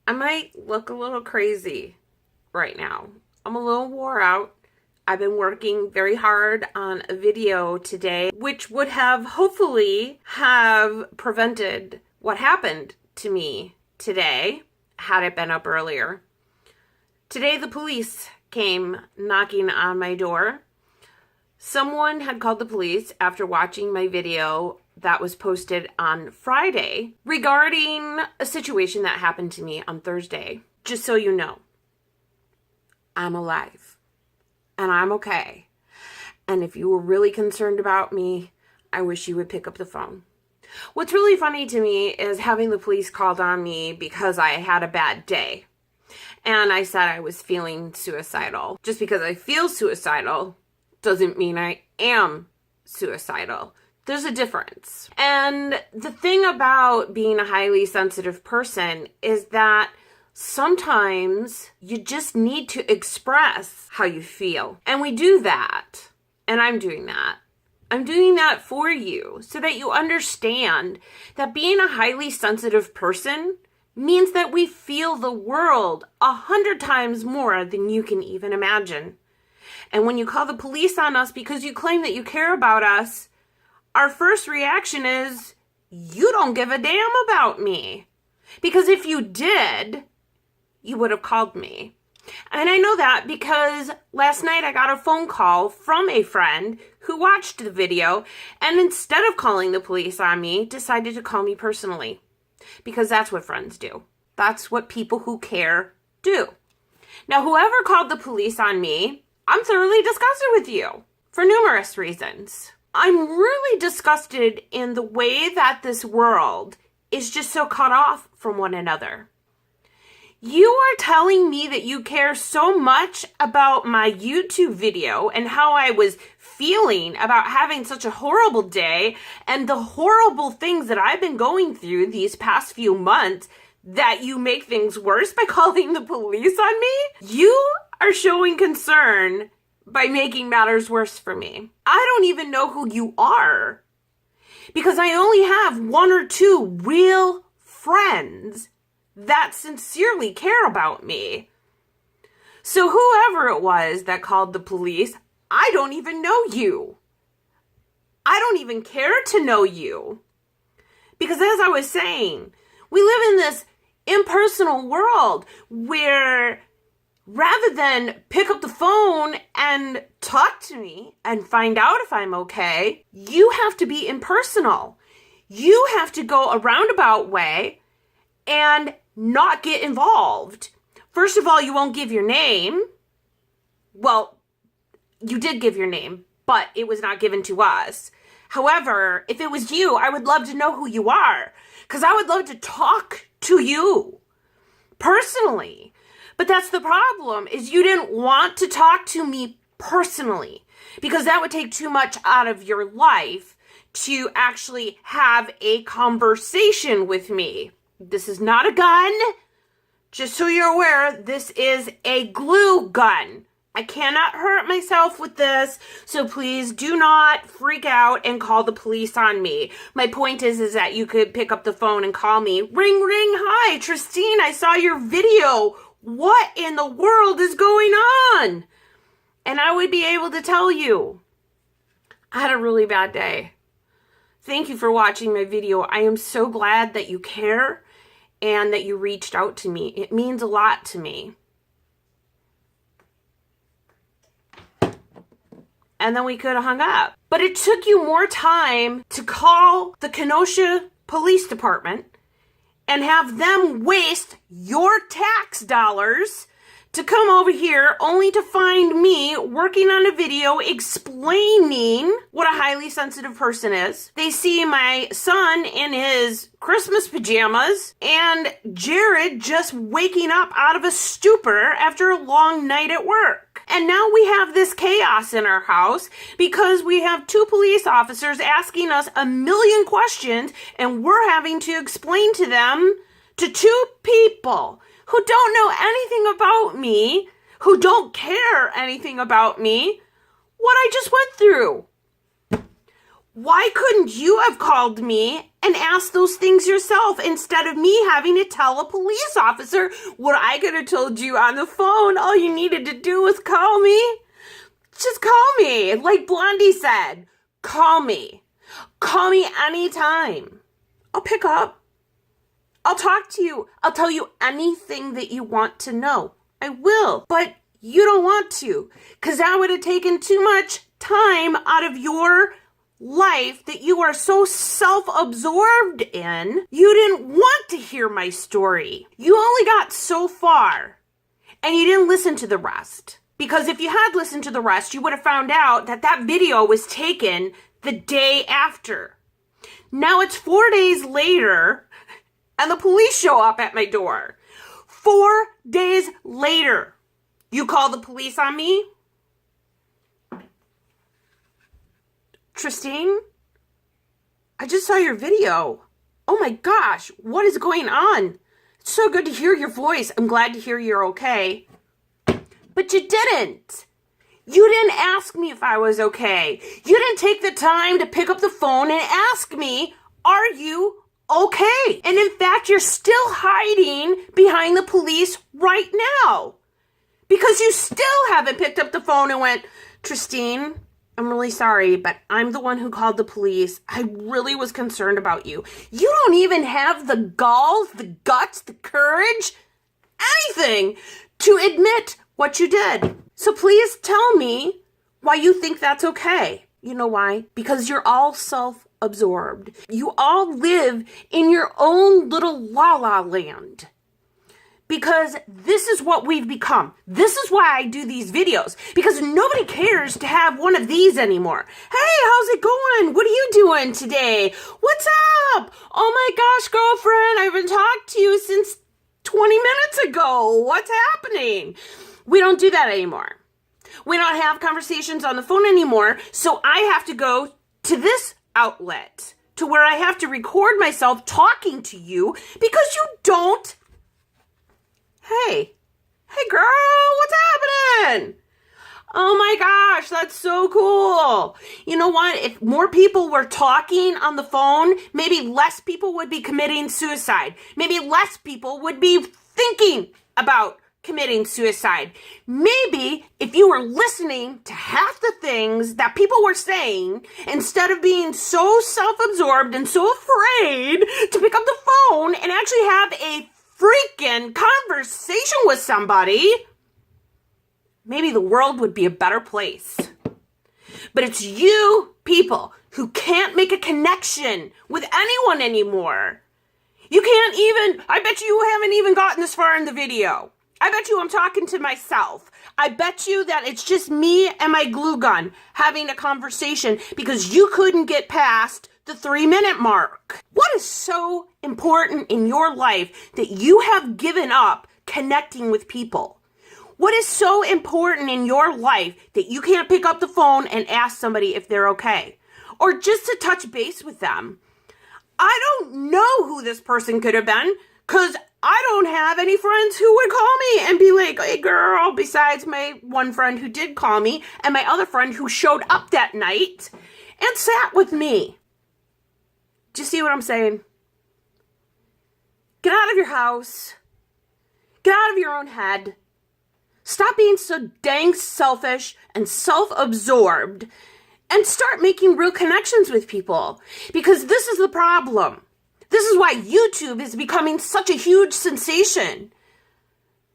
I might look a little crazy right now. I'm a little wore out. I've been working very hard on a video today, which would have hopefully have prevented what happened to me today had it been up earlier. Today the police came knocking on my door. Someone had called the police after watching my video that was posted on Friday regarding a situation that happened to me on Thursday. Just so you know, I'm alive and I'm okay. And if you were really concerned about me, I wish you would pick up the phone. What's really funny to me is having the police called on me because I had a bad day. And I said I was feeling suicidal. Just because I feel suicidal doesn't mean I am suicidal. There's a difference. And the thing about being a highly sensitive person is that sometimes you just need to express how you feel. And we do that. And I'm doing that. I'm doing that for you so that you understand that being a highly sensitive person means that we feel the world 100 times more than you can even imagine. And when you call the police on us because you claim that you care about us, our first reaction is, you don't give a damn about me. Because if you did, you would have called me. And I know that because last night I got a phone call from a friend who watched the video and instead of calling the police on me, decided to call me personally. Because that's what friends do. That's what people who care do. Now, whoever called the police on me, I'm thoroughly disgusted with you for numerous reasons. I'm really disgusted in the way that this world is just so cut off from one another. You are telling me that you care so much about my YouTube video and how I was feeling about having such a horrible day and the horrible things that I've been going through these past few months that you make things worse by calling the police on me? You are showing concern by making matters worse for me. I don't even know who you are because I only have one or two real friends that sincerely care about me. So whoever it was that called the police, I don't even know you. I don't even care to know you. Because as I was saying, we live in this impersonal world where rather than pick up the phone and talk to me and find out if I'm okay, you have to be impersonal. You have to go a roundabout way and not get involved. First of all, you won't give your name. Well, you did give your name, but it was not given to us. However, if it was you, I would love to know who you are, because I would love to talk to you personally. But that's the problem, is you didn't want to talk to me personally, because that would take too much out of your life to actually have a conversation with me. This is not a gun. Just so you're aware, this is a glue gun. I cannot hurt myself with this, so please do not freak out and call the police on me. My point is that you could pick up the phone and call me. Ring, ring, hi, Tristine, I saw your video. What in the world is going on? And I would be able to tell you. I had a really bad day. Thank you for watching my video. I am so glad that you care and that you reached out to me. It means a lot to me. And then we could have hung up. But it took you more time to call the Kenosha Police Department and have them waste your tax dollars to come over here only to find me working on a video explaining what a highly sensitive person is. They see my son in his Christmas pajamas and Jared just waking up out of a stupor after a long night at work. And now we have this chaos in our house because we have two police officers asking us a million questions and we're having to explain to them, to two people who don't know anything about me, who don't care anything about me, what I just went through. Why couldn't you have called me and asked those things yourself instead of me having to tell a police officer what I could have told you on the phone? All you needed to do was call me. Just call me. Like Blondie said, call me. Call me anytime. I'll pick up. I'll talk to you. I'll tell you anything that you want to know. I will. But you don't want to, because that would have taken too much time out of your life that you are so self-absorbed in. You didn't want to hear my story. You only got so far, and you didn't listen to the rest. Because if you had listened to the rest, you would have found out that that video was taken the day after. Now it's 4 days later, and the police show up at my door. 4 days later. You call the police on me? Tristine, I just saw your video. Oh my gosh, what is going on? It's so good to hear your voice. I'm glad to hear you're okay. But you didn't. You didn't ask me if I was okay. You didn't take the time to pick up the phone and ask me, are you okay? And in fact, you're still hiding behind the police right now. Because you still haven't picked up the phone and went, Tristine, I'm really sorry, but I'm the one who called the police. I really was concerned about you. You don't even have the gall, the guts, the courage, anything to admit what you did. So please tell me why you think that's okay. You know why? Because you're all self-absorbed. You all live in your own little la-la land. Because this is what we've become. This is why I do these videos. Because nobody cares to have one of these anymore. Hey, how's it going? What are you doing today? What's up? Oh my gosh, girlfriend, I haven't talked to you since 20 minutes ago. What's happening? We don't do that anymore. We don't have conversations on the phone anymore. So I have to go to this outlet to where I have to record myself talking to you because you don't. Hey girl, what's happening? Oh my gosh, that's so cool. You know what? If more people were talking on the phone, maybe less people would be committing suicide. Maybe less people would be thinking about committing suicide. Maybe if you were listening to half the things that people were saying, instead of being so self-absorbed and so afraid to pick up the phone and actually have a freaking conversation with somebody, maybe the world would be a better place. But it's you people who can't make a connection with anyone anymore. You can't even, I bet you haven't even gotten this far in the video. I bet you I'm talking to myself. I bet you that it's just me and my glue gun having a conversation because you couldn't get past the 3-minute mark. What is so important in your life that you have given up connecting with people? What is so important in your life that you can't pick up the phone and ask somebody if they're okay? Or just to touch base with them? I don't know who this person could have been because I don't have any friends who would call me and be like, hey girl, besides my one friend who did call me and my other friend who showed up that night and sat with me. Do you see what I'm saying? Get out of your house. Get out of your own head. Stop being so dang selfish and self-absorbed and start making real connections with people. Because this is the problem. This is why YouTube is becoming such a huge sensation.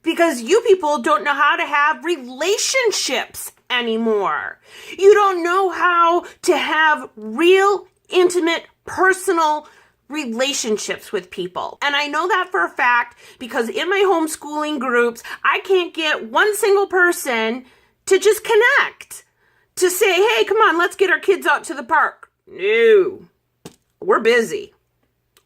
Because you people don't know how to have relationships anymore. You don't know how to have real, intimate, personal relationships with people. And I know that for a fact because in my homeschooling groups, I can't get one single person to just connect. To say, hey, come on, let's get our kids out to the park. No, we're busy.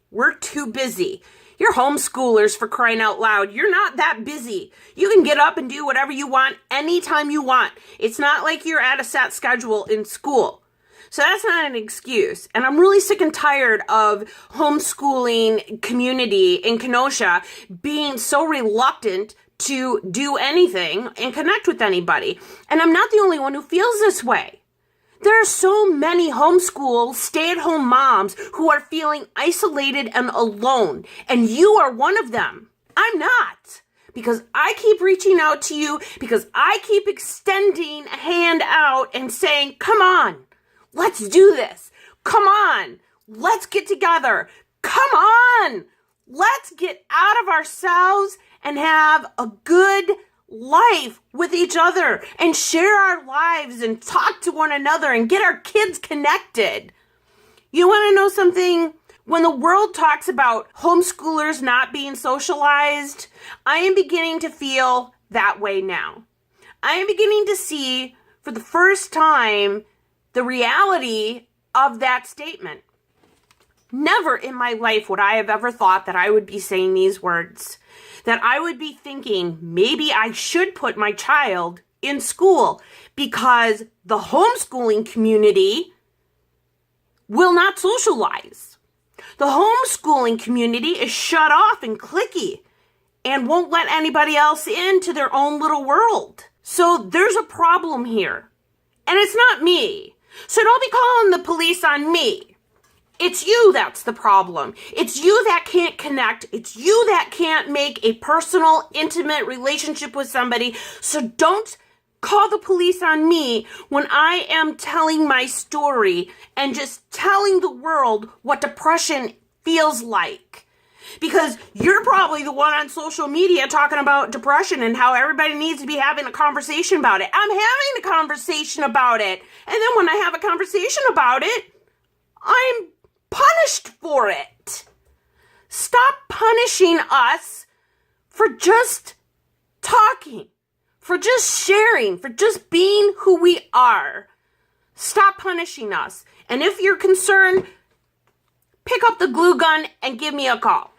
We're too busy. You're homeschoolers, for crying out loud. You're not that busy. You can get up and do whatever you want anytime you want. It's not like you're at a set schedule in school. So that's not an excuse. And I'm really sick and tired of homeschooling community in Kenosha being so reluctant to do anything and connect with anybody. And I'm not the only one who feels this way. There are so many homeschool, stay-at-home moms who are feeling isolated and alone, and you are one of them. I'm not. Because I keep reaching out to you, because I keep extending a hand out and saying, come on, let's do this. Come on, let's get together. Come on, let's get out of ourselves and have a good life with each other and share our lives and talk to one another and get our kids connected. You want to know something? When the world talks about homeschoolers not being socialized, I am beginning to feel that way now. I am beginning to see for the first time the reality of that statement. Never in my life would I have ever thought that I would be saying these words, that I would be thinking maybe I should put my child in school because the homeschooling community will not socialize. The homeschooling community is shut off and cliquey and won't let anybody else into their own little world. So there's a problem here. And it's not me. So don't be calling the police on me. It's you that's the problem. It's you that can't connect. It's you that can't make a personal, intimate relationship with somebody. So don't call the police on me when I am telling my story and just telling the world what depression feels like. Because you're probably the one on social media talking about depression and how everybody needs to be having a conversation about it. I'm having a conversation about it. And then when I have a conversation about it, I'm punished for it. Stop punishing us for just talking, for just sharing, for just being who we are. Stop punishing us. And if you're concerned, pick up the glue gun and give me a call.